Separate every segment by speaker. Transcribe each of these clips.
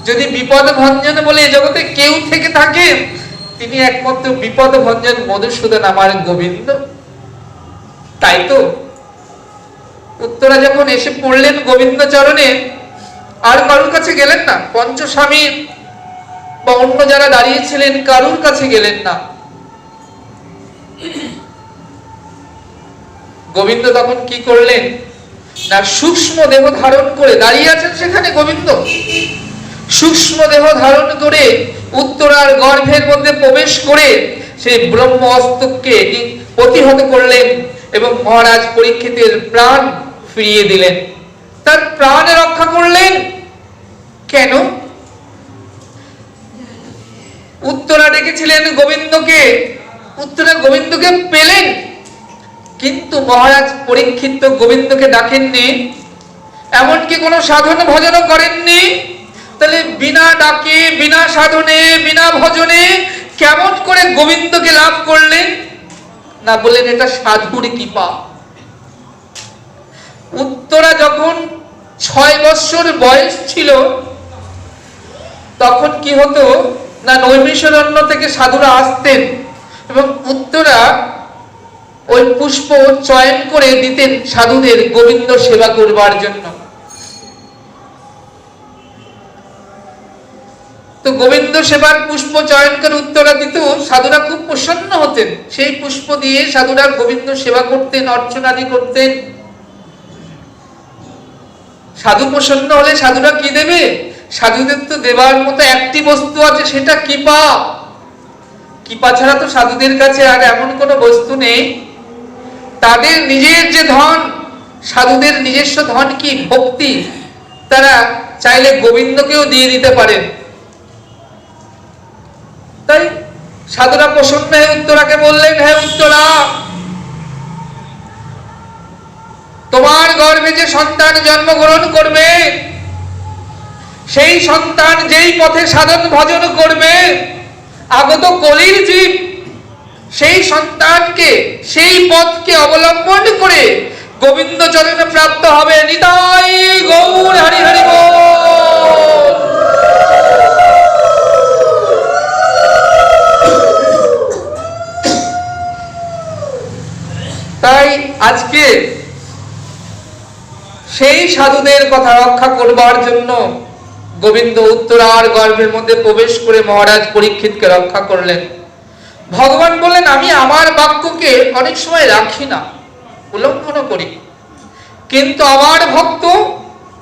Speaker 1: যদি বিপদ ভঞ্জন বলে এ জগতে কেউ থেকে থাকে, তিনি একমাত্র বিপদ ভঞ্জন মধুসূদন আমার গোবিন্দ। তাই তো উত্তরা যখন এসে পড়লেন গোবিন্দ চরণে, আর কারুর কাছে গেলেন না, পঞ্চস্বামী বা অন্য যারা দাঁড়িয়েছিলেন কারুর কাছে গেলেন না। গোবিন্দ তখন কি করলেন না, সূক্ষ্ম দেহ ধারণ করে দাঁড়িয়ে আছেন সেখানে গোবিন্দ, সূক্ষ্ম দেহ ধারণ করে উত্তরার গর্ভের মধ্যে প্রবেশ করে সেই ব্রহ্ম অস্তকে প্রতিহত করলেন এবং মহারাজ পরীক্ষিতের প্রাণ ফিরিয়ে দিলেন, তার প্রাণ রক্ষা করলেন। কেন? উত্তরা ডেকেছিলেন গোবিন্দকে, উত্তরা গোবিন্দকে পেলেন, কিন্তু মহারাজ পরীক্ষিত গোবিন্দকে ডাকেননি, এমনকি কোনো সাধন ভজনও করেননি। তাহলে বিনা ডাকে, বিনা সাধনে, বিনা ভজনে কেমন করে গোবিন্দকে লাভ করলেন? না, বললেন এটা সাধুর কৃপা। উত্তরা যখন 6 বৎসর বয়স ছিল, তখন কি হতো না, নৈমিষারণ্য থেকে সাধুরা আসতেন এবং উত্তরা ওই পুষ্প চয়ন করে দিতেন সাধুদের গোবিন্দ সেবা করবার জন্য। তো গোবিন্দ সেবার পুষ্প চয়ন করে উত্তরা দিত, সাধুরা খুব প্রসন্ন হতেন, সেই পুষ্প দিয়ে সাধুরা গোবিন্দ সেবা করতেন, অর্চনাদি করতেন। সাধু প্রসন্ন হলে সাধুরা কি দেবে? সাধুদের তো দেবার মতো একটি বস্তু আছে, সেটা কৃপা। কৃপা ছাড়া তো সাধুদের কাছে আর এমন কোনো বস্তু নেই। তাদের নিজের যে ধন, সাধুদের নিজস্ব ধন কি? ভক্তি। তারা চাইলে গোবিন্দকেও দিয়ে দিতে পারেন। তাই সাধুরা প্রসন্ন হয়ে উত্তরাকে বললেন, হে উত্তরা, তোমার গর্ভে যে সন্তান জন্মগ্রহণ করবে, সেই সন্তান যেই পথে সাধন ভজন করবে, আগত কলির জীব সেই সন্তানকে, সেই পথকে অবলম্বন করে গোবিন্দ চরণে প্রাপ্ত হবে। নিতাই গৌর হরি হরি বল। তাই আজকে সেই সাধুদের কথা রক্ষা করবার জন্য গোবিন্দ উত্তরার গর্ভের মধ্যে প্রবেশ করে মহারাজ পরীক্ষিতকে রক্ষা করলেন। ভগবান বললেন, আমি আমার বাক্যকে অনেক সময় রাখি না, উল্লঙ্ঘন করি, কিন্তু আমার ভক্ত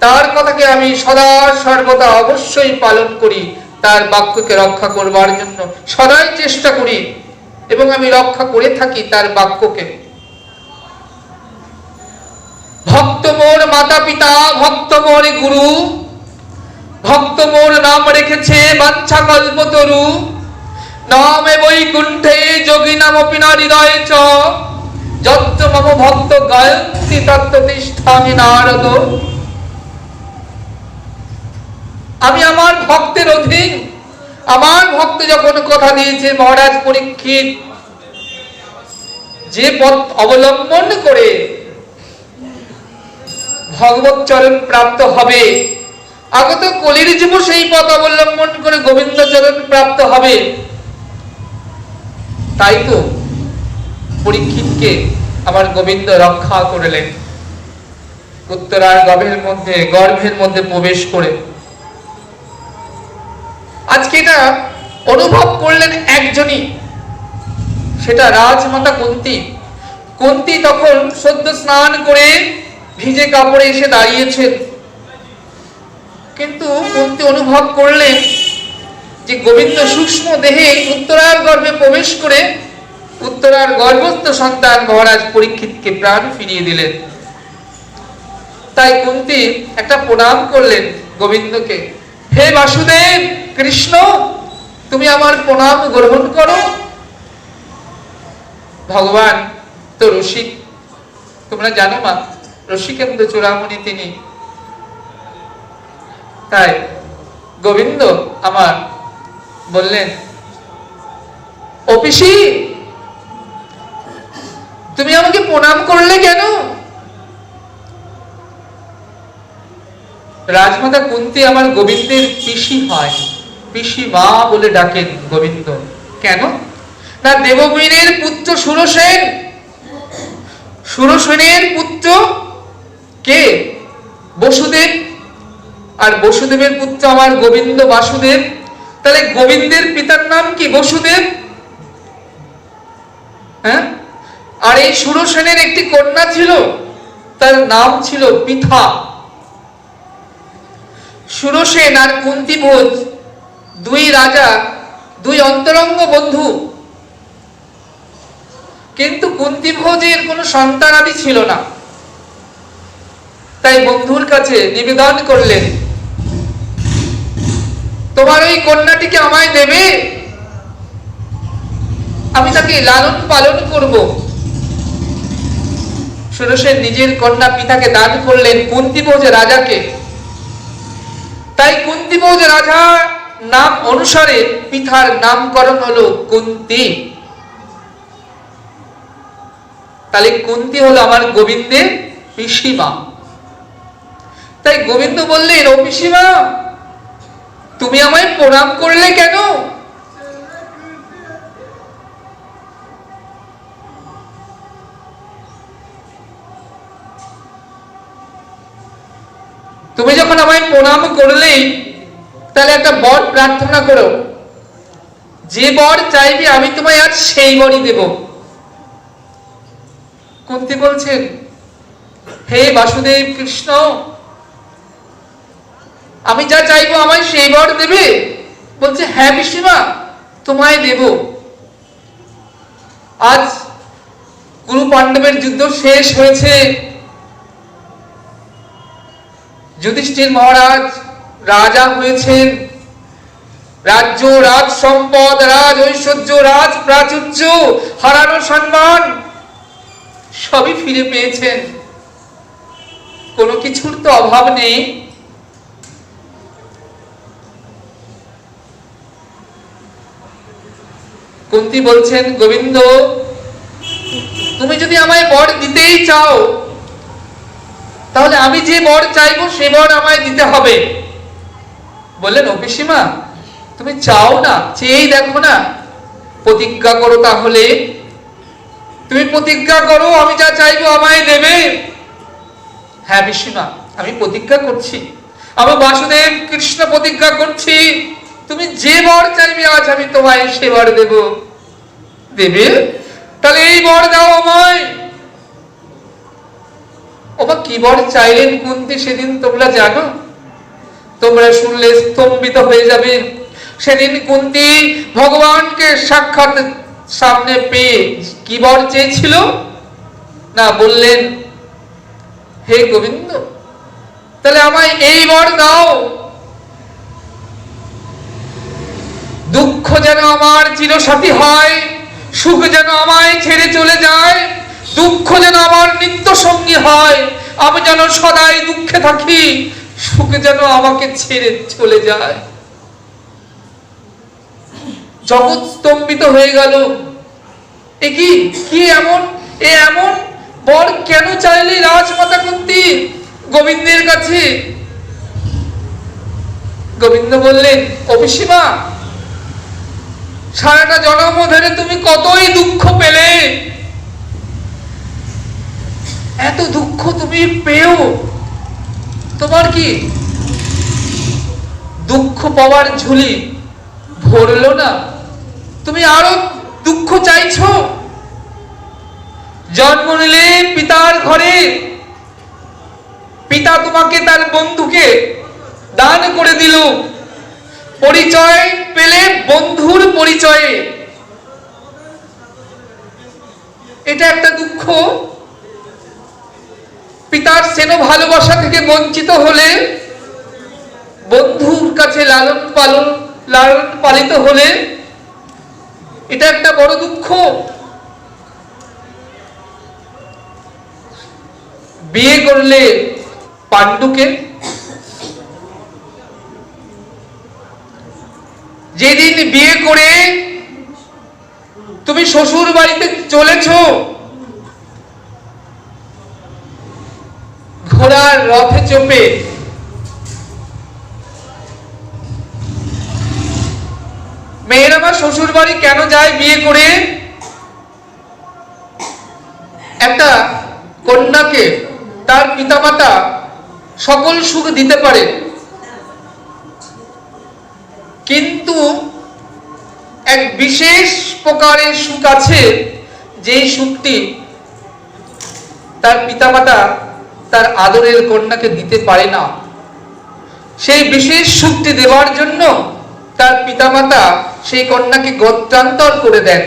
Speaker 1: তার কথাকে আমি সদা সর্বদা অবশ্যই পালন করি, তার বাক্যকে রক্ষা করবার জন্য সদাই চেষ্টা করি এবং আমি রক্ষা করে থাকি তার বাক্যকে। ভক্ত মোর মাতা পিতা, ভক্ত মোর গুরু, ভক্ত মোর নাম রেখেছে বাঞ্ছা কল্পতরু, নামে বৈকুণ্ঠে যোগী নাম পিনা হৃদয়ে চ, যত্র মম ভক্ত গায়ন্তি তত্ত্ব তিষ্ঠামি নারদ। আমি আমার ভক্তের অধীন। আমার ভক্ত যখন কথা দিয়েছে মহারাজ পরীক্ষিত, যে পথ অবলম্বন করে ভগবত চরণ প্রাপ্ত হবে, আগত কলির জীব সেই পথ অবলম্বন করে গোবিন্দ চরণ প্রাপ্ত হবে। তাই তো পরীক্ষিতকে আমার গোবিন্দ রক্ষা করলেন, উত্তরার গর্ভের মধ্যে প্রবেশ করে। আজকে এটা অনুভব করলেন একজনই, সেটা রাজমাতা কুন্তী। কুন্তী তখন সদ্য স্নান করে ভিজে কাপড়ে এসে দাঁড়িয়েছেন, কিন্তু কুন্তী অনুভব করলেন যে গোবিন্দ সূক্ষ্ম দেহে উত্তরার গর্ভে প্রবেশ করে উত্তরার গর্ভস্থ সন্তান মহারাজ পরীক্ষিতকে প্রাণ ফিরিয়ে দিলেন। তাই কুন্তী একটা প্রণাম করলেন গোবিন্দকে, হে বাসুদেব কৃষ্ণ, তুমি আমার প্রণাম গ্রহণ করো। ভগবান তো রসিক, তোমরা জানো মা, রসিকেন্দ্র চূড়ামণি তিনি। তাই গোবিন্দ আমার বললেন, ও পিসি, তুমি আমাকে প্রণাম করলে কেন? রাজমাতা কুন্তী আমার গোবিন্দের পিসি হয়, পিসি মা বলে ডাকেন গোবিন্দ। কেন না, দেববীরের পুত্র সুরসেন, সুরসেনের পুত্র কে? বসুদেব, আর বসুদেবের পুত্র আমার গোবিন্দ বাসুদেব। তাহলে গোবিন্দের পিতার নাম কি? বসুদেব। হ্যাঁ, আর এই সুরসেনের একটি কন্যা ছিল, তার নাম ছিল পৃথা। সুরসেন আর কুন্তিভোজ দুই রাজা, দুই অন্তরঙ্গ বন্ধু, কিন্তু কুন্তিভোজের কোনো সন্তানাদি ছিল না। তাই বন্ধুর কাছে নিবেদন করলেন, তোমার ওই কন্যাটিকে আমায় দেবে, আমি তাকে লালন পালন করব। সুরসেন নিজের কন্যা পিতাকে দান করলেন কুন্তিভোজ রাজাকে। তাই কুন্তিভোজ রাজা নাম অনুসারে পিতার নামকরণ হলো কুন্তী। তাহলে কুন্তী হলো আমার গোবিন্দের পিসিমা। তাই গোবিন্দ বললেন, ও পিসিমা, তুমি আমায় প্রণাম করলে কেন? তুমি যখন আমায় প্রণাম করলেই, তাহলে একটা বর প্রার্থনা করো, যে বর চাইবে আমি তোমায় আজ সেই বরই দেব। কুন্তী বলছেন, হে বাসুদেব কৃষ্ণ, আমি যা চাইবো আমায় সেই বর দেবে? বলছে, হ্যাঁ পিসিমা, তোমায় দেব। আজ কুরু পাণ্ডবের যুদ্ধ শেষ হয়েছে, যুধিষ্ঠির মহারাজ রাজা হয়েছেন, রাজ্য, রাজ সম্পদ, রাজ ঐশ্বর্য, রাজ প্রাচুর্য, হারানো সম্মান সবই ফিরে পেয়েছেন, কোনো কিছুর তো অভাব নেই। কুন্তী বলছেন, গোবিন্দ, তুমি যদি আমায় বর দিতেই চাও, তাহলে আমি যে বর চাইবো সে বর আমায় দিতে হবে। বললেন, ও পিসিমা, তুমি চাও না, চেয়েই দেখো না, প্রতিজ্ঞা করো। তাহলে তুমি প্রতিজ্ঞা করো, আমি যা চাইবো আমায় দেবে। হ্যাঁ পিসিমা, আমি প্রতিজ্ঞা করছি, আমি বাসুদেব কৃষ্ণ প্রতিজ্ঞা করছি, তুমি যে বর চাইবে আজ আমি তোমায় সে বর দেব। দেবে? তাহলে এই বর দাও আমায়। ওবা কি বর চাইলেন কুন্তী সেদিন তোমরা জানো? তোমরা শুনলে স্তম্ভিত হয়ে যাবে। সেদিন কুন্তী ভগবানকে সাক্ষাৎ সামনে পেয়ে কি বর চেয়েছিল? না, বললেন, হে গোবিন্দ, তাহলে আমায় এই বর দাও, দুঃখ যেন আমার চিরসাথী হয়, সুখ যেন আমায় ছেড়ে চলে যায়, দুঃখ যেন আমার নিত্য সঙ্গী হয়, আমি যেন সদাই দুঃখে থাকি, সুখ যেন আমাকে ছেড়ে চলে যায়। জগৎ স্তম্ভিত হয়ে গেল। এ কি এমন বর কেন চাইলে রাজমাতা কুন্তী গোবিন্দের কাছে? গোবিন্দ বললেন, ও পিসিমা, সারাটা জন্ম ধরে তুমি কতই দুঃখ পেলে, এত দুঃখ তুমি পেও, তোমার কি দুঃখ পাওয়ার ঝুলি ভরলো না? তুমি আরো দুঃখ চাইছো? জন্ম নিলে পিতার ঘরে, পিতা তোমাকে তার বন্ধুকে দান করে দিল, পরিচয় পেলে বন্ধুর পরিচয়ে, এটা একটা দুঃখ। পিতার স্নেহ ভালোবাসা থেকে বঞ্চিত হলে, বন্ধুর কাছে লালন পালিত হলে, এটা একটা বড় দুঃখ। বিয়ে করলে পাণ্ডুকে, যেদিন বিয়ে করে তুমি শ্বশুর বাড়িতে চলেছ, ঘোড়ার রথে চেপে মেয়েরা আমার শ্বশুর বাড়ি কেন যায় বিয়ে করে? একটা কন্যাকে তার পিতামাতা সকল সুখ দিতে পারে, কিন্তু এক বিশেষ প্রকারের সুখ আছে, যেই সুখটি তার পিতামাতা তার আদরের কন্যাকে দিতে পারে না। সেই বিশেষ সুখটি দেওয়ার জন্য তার পিতামাতা সেই কন্যাকে গোত্রান্তর করে দেন।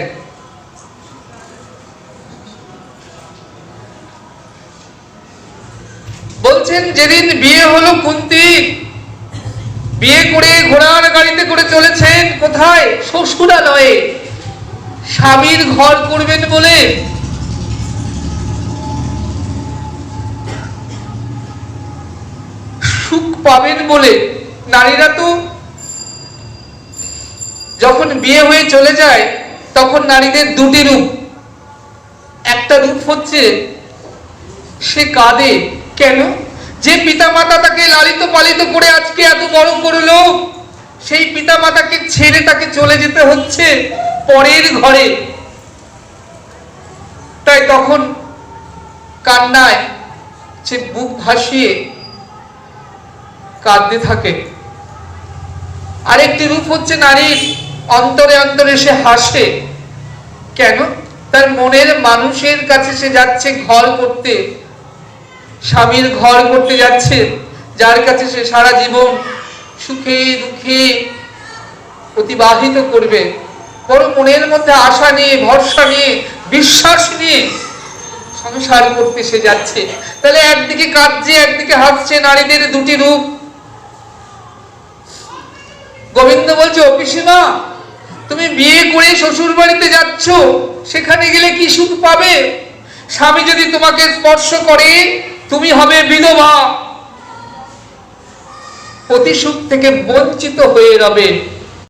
Speaker 1: বলছেন যেদিন বিয়ে হলো কুন্তী বিয়ে করে ঘোড়ার গাড়িতে করে চলেছেন কোথায়? শ্বশুরালয়ে। স্বামীর ঘর করবেন বলে সুখ পাবেন বলে। নারীরা তো যখন বিয়ে হয়ে চলে যায় তখন নারীদের দুটি রূপ। একটা রূপ হচ্ছে সে কাঁদে। কেন? যে পিতামাতা তাকে লালিত পালিত করে আজকে এত বড় করলো, সেই পিতামাতাকে ছেড়ে তাকে চলে যেতে হচ্ছে পরের ঘরে। তাই তখন কান্নায় সে বুক ভাসিয়ে কাঁদতে থাকে। আরেকটি রূপ হচ্ছে নারীর অন্তরে অন্তরে সে হাসে। কেন? তার মনের মানুষের কাছে সে যাচ্ছে ঘর করতে, স্বামীর ঘর করতে যাচ্ছে, যার কাছে সে সারা জীবন সুখে দুঃখে অতিবাহিত করবে। বড় মনের মধ্যে আশা নিয়ে, ভরসা নিয়ে, বিশ্বাস নিয়ে সংসার করতে সে যাচ্ছে। তাহলে একদিকে কাঁদছে, একদিকে হাসছে, নারীদের দুটি রূপ। গোবিন্দ বলছে, ও পিসিমা, তুমি বিয়ে করে শ্বশুর বাড়িতে যাচ্ছ, সেখানে গেলে কি সুখ পাবে? স্বামী যদি তোমাকে স্পর্শ করে তুমি হবে বিধবা, প্রতি সুখ থেকে বঞ্চিত হয়ে রবে।